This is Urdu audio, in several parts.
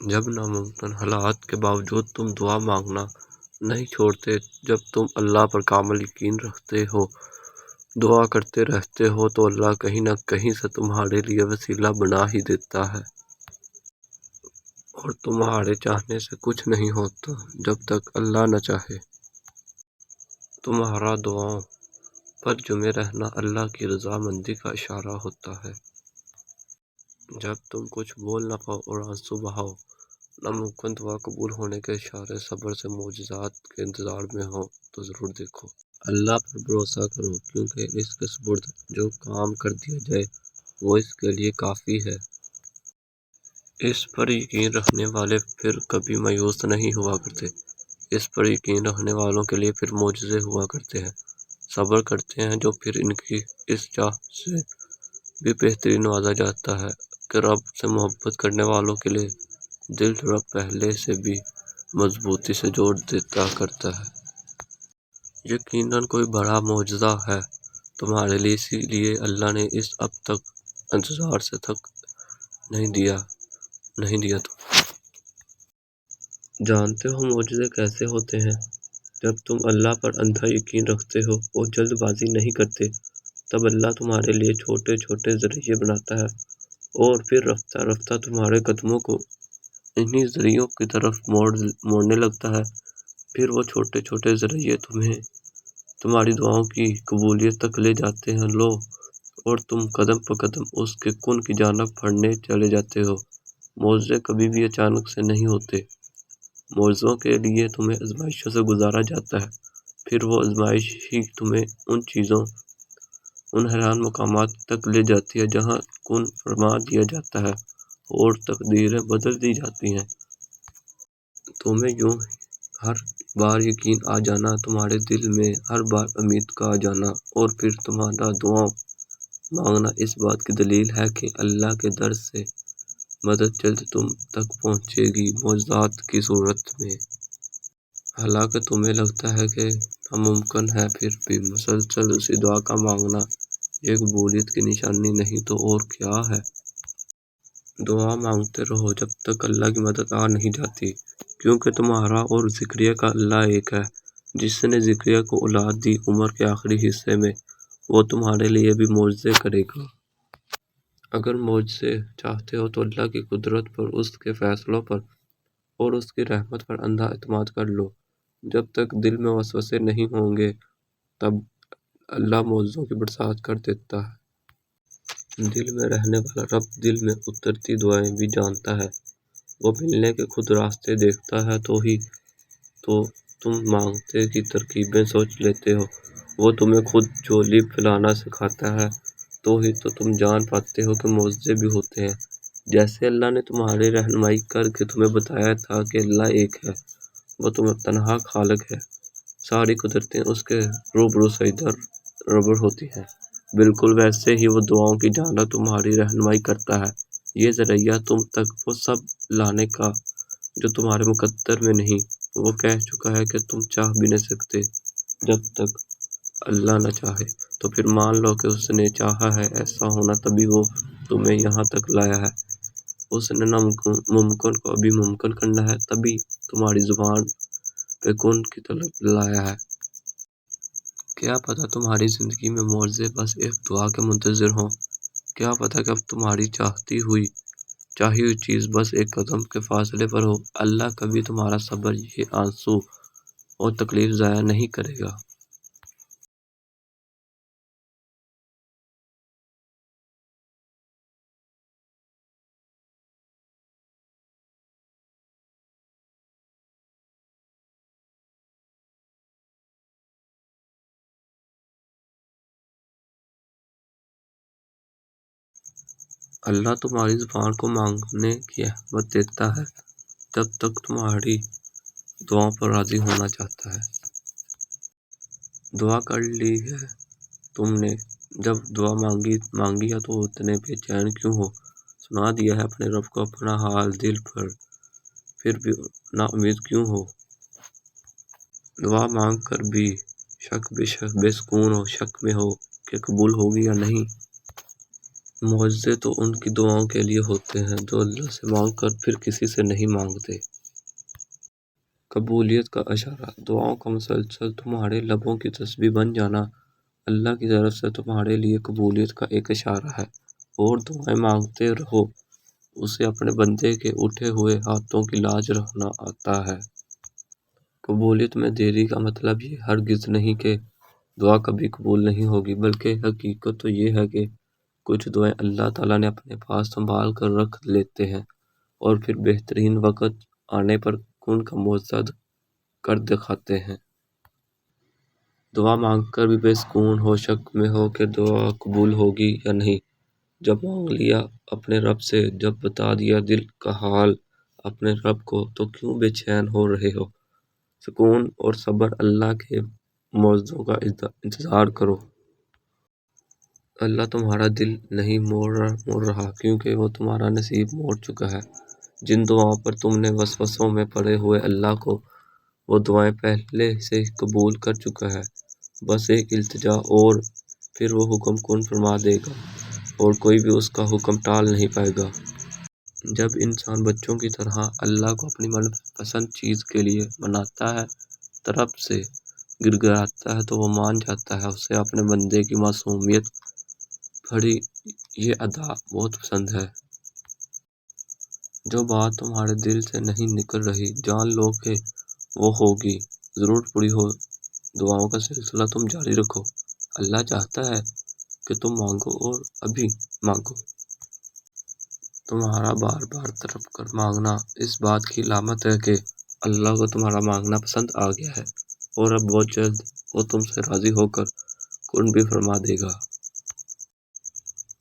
جب ناممکن حالات کے باوجود تم دعا مانگنا نہیں چھوڑتے، جب تم اللہ پر کامل یقین رکھتے ہو، دعا کرتے رہتے ہو، تو اللہ کہیں نہ کہیں سے تمہارے لیے وسیلہ بنا ہی دیتا ہے۔ اور تمہارے چاہنے سے کچھ نہیں ہوتا جب تک اللہ نہ چاہے۔ تمہارا دعاؤں پر جمے رہنا اللہ کی رضامندی کا اشارہ ہوتا ہے۔ جب تم کچھ بول نہ پاؤ اور آنسو بہاؤ، ناممکن دعا قبول ہونے کے اشارے، صبر سے معجزات کے انتظار میں ہو تو ضرور دیکھو۔ اللہ پر بھروسہ کرو، کیونکہ اس کے سپرد جو کام کر دیا جائے وہ اس کے لیے کافی ہے۔ اس پر یقین رکھنے والے پھر کبھی مایوس نہیں ہوا کرتے۔ اس پر یقین رکھنے والوں کے لیے پھر معجزے ہوا کرتے ہیں۔ صبر کرتے ہیں جو پھر ان کی اس چاہ سے بھی بہترین نوازا جاتا ہے کہ رب سے محبت کرنے والوں کے لیے دل رب پہلے سے بھی مضبوطی سے جوڑ دیتا کرتا ہے۔ یقیناً کوئی بڑا معجزہ ہے تمہارے لیے، اسی لیے اللہ نے اس اب تک انتظار سے تھک نہیں دیا تو۔ جانتے ہو معجزے کیسے ہوتے ہیں؟ جب تم اللہ پر اندھا یقین رکھتے ہو اور جلد بازی نہیں کرتے، تب اللہ تمہارے لیے چھوٹے چھوٹے ذریعے بناتا ہے اور پھر رفتہ رفتہ تمہارے قدموں کو انہی ذریعوں کی طرف موڑنے لگتا ہے۔ پھر وہ چھوٹے چھوٹے ذریعے تمہیں تمہاری دعاؤں کی قبولیت تک لے جاتے ہیں، اور تم قدم پہ قدم اس کے کن کی جانب بڑھنے چلے جاتے ہو۔ معجزے کبھی بھی اچانک سے نہیں ہوتے۔ معجزوں کے لیے تمہیں آزمائشوں سے گزارا جاتا ہے، پھر وہ آزمائش ہی تمہیں ان حیران مقامات تک لے جاتی ہے جہاں کن فرما دیا جاتا ہے اور تقدیریں بدل دی جاتی ہیں۔ تمہیں یوں ہر بار یقین آ جانا، تمہارے دل میں ہر بار امید کا آ جانا، اور پھر تمہارا دعا مانگنا اس بات کی دلیل ہے کہ اللہ کے در سے مدد جلد تم تک پہنچے گی، معجزات کی صورت میں۔ حالانکہ تمہیں لگتا ہے کہ ناممکن ہے، پھر بھی مسلسل اسی دعا کا مانگنا یہ قبولیت کی نشانی نہیں تو اور کیا ہے۔ دعا مانگتے رہو جب تک اللہ کی مدد آ نہیں جاتی، کیونکہ تمہارا اور زکریا کا اللہ ایک ہے۔ جس نے زکریا کو اولاد دی عمر کے آخری حصے میں، وہ تمہارے لیے بھی معجزے کرے گا۔ اگر معجزے چاہتے ہو تو اللہ کی قدرت پر، اس کے فیصلوں پر اور اس کی رحمت پر اندھا اعتماد کر لو۔ جب تک دل میں وسوسے نہیں ہوں گے تب اللہ معجزوں کی برسات کر دیتا ہے۔ دل میں رہنے والا رب دل میں اترتی دعائیں بھی جانتا ہے۔ وہ ملنے کے خود راستے دیکھتا ہے تو تم مانگتے کی ترکیبیں سوچ لیتے ہو۔ وہ تمہیں خود جھولی پھیلانا سکھاتا ہے تو تم جان پاتے ہو کہ معجزے بھی ہوتے ہیں۔ جیسے اللہ نے تمہاری رہنمائی کر کے تمہیں بتایا تھا کہ اللہ ایک ہے، وہ تمہیں تنہا خالق ہے، ساری قدرتیں اس کے روبرو سجدہ ربر ہوتی ہیں، بالکل ویسے ہی وہ دعاؤں کی جانب تمہاری رہنمائی کرتا ہے۔ یہ ذریعہ تم تک وہ سب لانے کا جو تمہارے مقدر میں نہیں۔ وہ کہہ چکا ہے کہ تم چاہ بھی نہیں سکتے جب تک اللہ نہ چاہے، تو پھر مان لو کہ اس نے چاہا ہے ایسا ہونا، تبھی وہ تمہیں یہاں تک لایا ہے۔ اس نے ناممکن کو ابھی ممکن کرنا ہے، تبھی تمہاری زبان پہ کن کی طلب لایا ہے۔ کیا پتہ تمہاری زندگی میں معجزے بس ایک دعا کے منتظر ہوں۔ کیا پتہ کہ اب تمہاری چاہی ہوئی چیز بس ایک قدم کے فاصلے پر ہو۔ اللہ کبھی تمہارا صبر، یہ آنسو اور تکلیف ضائع نہیں کرے گا۔ اللہ تمہاری زبان کو مانگنے کی اہمیت دیتا ہے جب تک تمہاری دعاؤں پر راضی ہونا چاہتا ہے۔ دعا کر لی ہے تم نے، جب دعا مانگی ہے تو اتنے بے چین کیوں ہو؟ سنا دیا ہے اپنے رب کو اپنا حال دل پر، پھر بھی نا امید کیوں ہو؟ دعا مانگ کر بھی بے سکون ہو، شک میں ہو کہ قبول ہوگی یا نہیں۔ معجزے تو ان کی دعاؤں کے لیے ہوتے ہیں جو اللہ سے مانگ کر پھر کسی سے نہیں مانگتے۔ قبولیت کا اشارہ، دعاؤں کا مسلسل تمہارے لبوں کی تسبیح بن جانا اللہ کی طرف سے تمہارے لیے قبولیت کا ایک اشارہ ہے، اور دعائیں مانگتے رہو، اسے اپنے بندے کے اٹھے ہوئے ہاتھوں کی لاج رکھنا آتا ہے۔ قبولیت میں دیری کا مطلب یہ ہرگز نہیں کہ دعا کبھی قبول نہیں ہوگی، بلکہ حقیقت تو یہ ہے کہ کچھ دعائیں اللہ تعالیٰ نے اپنے پاس سنبھال کر رکھ لیتے ہیں اور پھر بہترین وقت آنے پر ان کا معجزہ کر دکھاتے ہیں۔ دعا مانگ کر بھی بے سکون ہو، شک میں ہو کہ دعا قبول ہوگی یا نہیں۔ جب مانگ لیا اپنے رب سے، جب بتا دیا دل کا حال اپنے رب کو، تو کیوں بے چین ہو رہے ہو؟ سکون اور صبر، اللہ کے معجزوں کا انتظار کرو۔ اللہ تمہارا دل نہیں موڑ رہا، کیونکہ وہ تمہارا نصیب موڑ چکا ہے۔ جن دعاؤں پر تم نے وسوسوں میں پڑے ہوئے اللہ کو وہ دعائیں پہلے سے قبول کر چکا ہے۔ بس ایک التجا اور پھر وہ حکم کن فرما دے گا، اور کوئی بھی اس کا حکم ٹال نہیں پائے گا۔ جب انسان بچوں کی طرح اللہ کو اپنی من پسند چیز کے لیے مناتا ہے، طرف سے گر گراتا ہے، تو وہ مان جاتا ہے۔ اسے اپنے بندے کی معصومیت بھری یہ ادا بہت پسند ہے۔ جو بات تمہارے دل سے نہیں نکل رہی، جان لو کہ وہ ہوگی، ضرور پوری ہو۔ دعاؤں کا سلسلہ تم جاری رکھو، اللہ چاہتا ہے کہ تم مانگو اور ابھی مانگو۔ تمہارا بار بار تڑپ کر مانگنا اس بات کی علامت ہے کہ اللہ کو تمہارا مانگنا پسند آ گیا ہے، اور اب بہت جلد وہ تم سے راضی ہو کر کن بھی فرما دے گا۔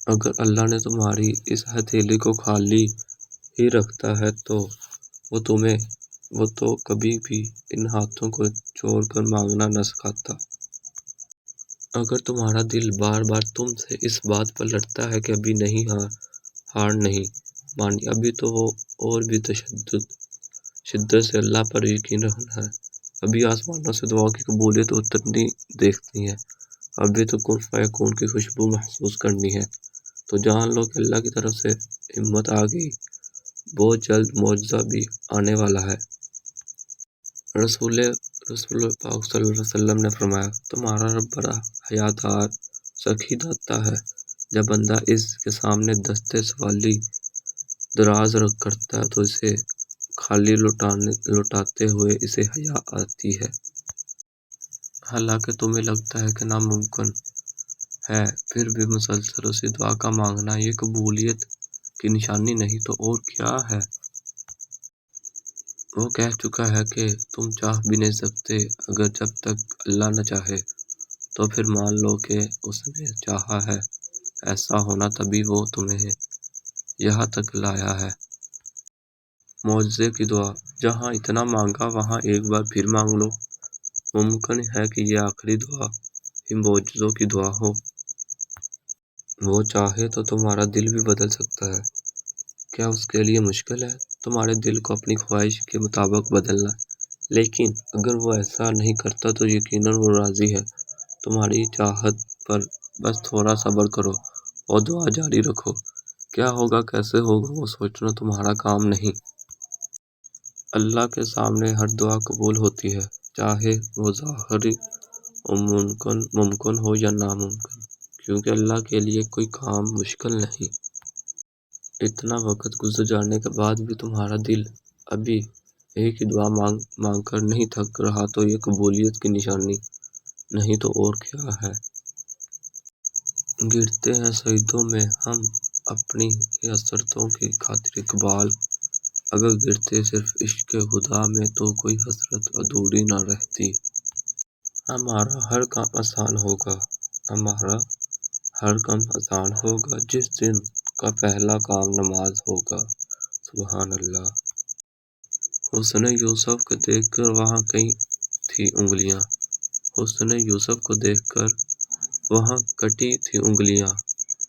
اگر اللہ نے تمہاری اس ہتھیلی کو خالی ہی رکھتا ہے تو وہ تو کبھی بھی ان ہاتھوں کو چھوڑ کر مانگنا نہ سکھاتا۔ اگر تمہارا دل بار بار تم سے اس بات پر لڑتا ہے کہ ابھی نہیں، ہار نہیں مانی، ابھی تو وہ اور بھی شدت سے اللہ پر یقین رکھنا ہے، ابھی آسمانوں سے دعا کی قبولیت اترنی دیکھنی ہے، ابھی تو کن فیکون کی خوشبو محسوس کرنی ہے، تو جان لو کہ اللہ کی طرف سے ہمت آ گئی، بہت جلد معجزہ بھی آنے والا ہے۔ رسول پاک صلی اللہ علیہ وسلم نے فرمایا، تمہارا رب بڑا حیادار سخی داتا ہے۔ جب بندہ اس کے سامنے دست سوالی دراز کرتا ہے تو اسے خالی لوٹاتے ہوئے اسے حیا آتی ہے۔ حالانکہ تمہیں لگتا ہے کہ ناممکن ہے، پھر بھی مسلسل اسی دعا کا مانگنا یہ قبولیت کی نشانی نہیں تو اور کیا ہے؟ وہ کہہ چکا ہے کہ تم چاہ بھی نہیں سکتے، اگر جب تک اللہ نہ چاہے، تو پھر مان لو کہ اس نے چاہا ہے ایسا ہونا، تبھی وہ تمہیں یہاں تک لایا ہے۔ معجزے کی دعا، جہاں اتنا مانگا وہاں ایک بار پھر مانگ لو۔ ممکن ہے کہ یہ آخری دعا ہی معجزوں کی دعا ہو۔ وہ چاہے تو تمہارا دل بھی بدل سکتا ہے۔ کیا اس کے لیے مشکل ہے تمہارے دل کو اپنی خواہش کے مطابق بدلنا؟ لیکن اگر وہ ایسا نہیں کرتا تو یقیناً وہ راضی ہے تمہاری چاہت پر۔ بس تھوڑا صبر کرو اور دعا جاری رکھو۔ کیا ہوگا، کیسے ہوگا، وہ سوچنا تمہارا کام نہیں۔ اللہ کے سامنے ہر دعا قبول ہوتی ہے، چاہے وہ ظاہری ممکن ہو یا ناممکن، کیونکہ اللہ کے لیے کوئی کام مشکل نہیں۔ اتنا وقت گزر جانے کے بعد بھی تمہارا دل ابھی ایک ہی دعا مانگ کر نہیں تھک رہا تو یہ قبولیت کی نشانی نہیں تو اور کیا ہے؟ گرتے ہیں سجدوں میں ہم اپنی ہی حسرتوں کی خاطر اقبال، اگر گرتے صرف عشق خدا میں تو کوئی حسرت ادھوری نہ رہتی۔ ہمارا ہر کام آسان ہوگا جس دن کا پہلا کام نماز ہوگا۔ سبحان اللہ۔ حسن یوسف کو دیکھ کر وہاں کئی تھی انگلیاں، حسن یوسف کو دیکھ کر وہاں کٹی تھی انگلیاں،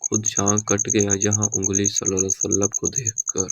خود شاہ کٹ گیا جہاں انگلی صلی اللہ علیہ وسلم کو دیکھ کر۔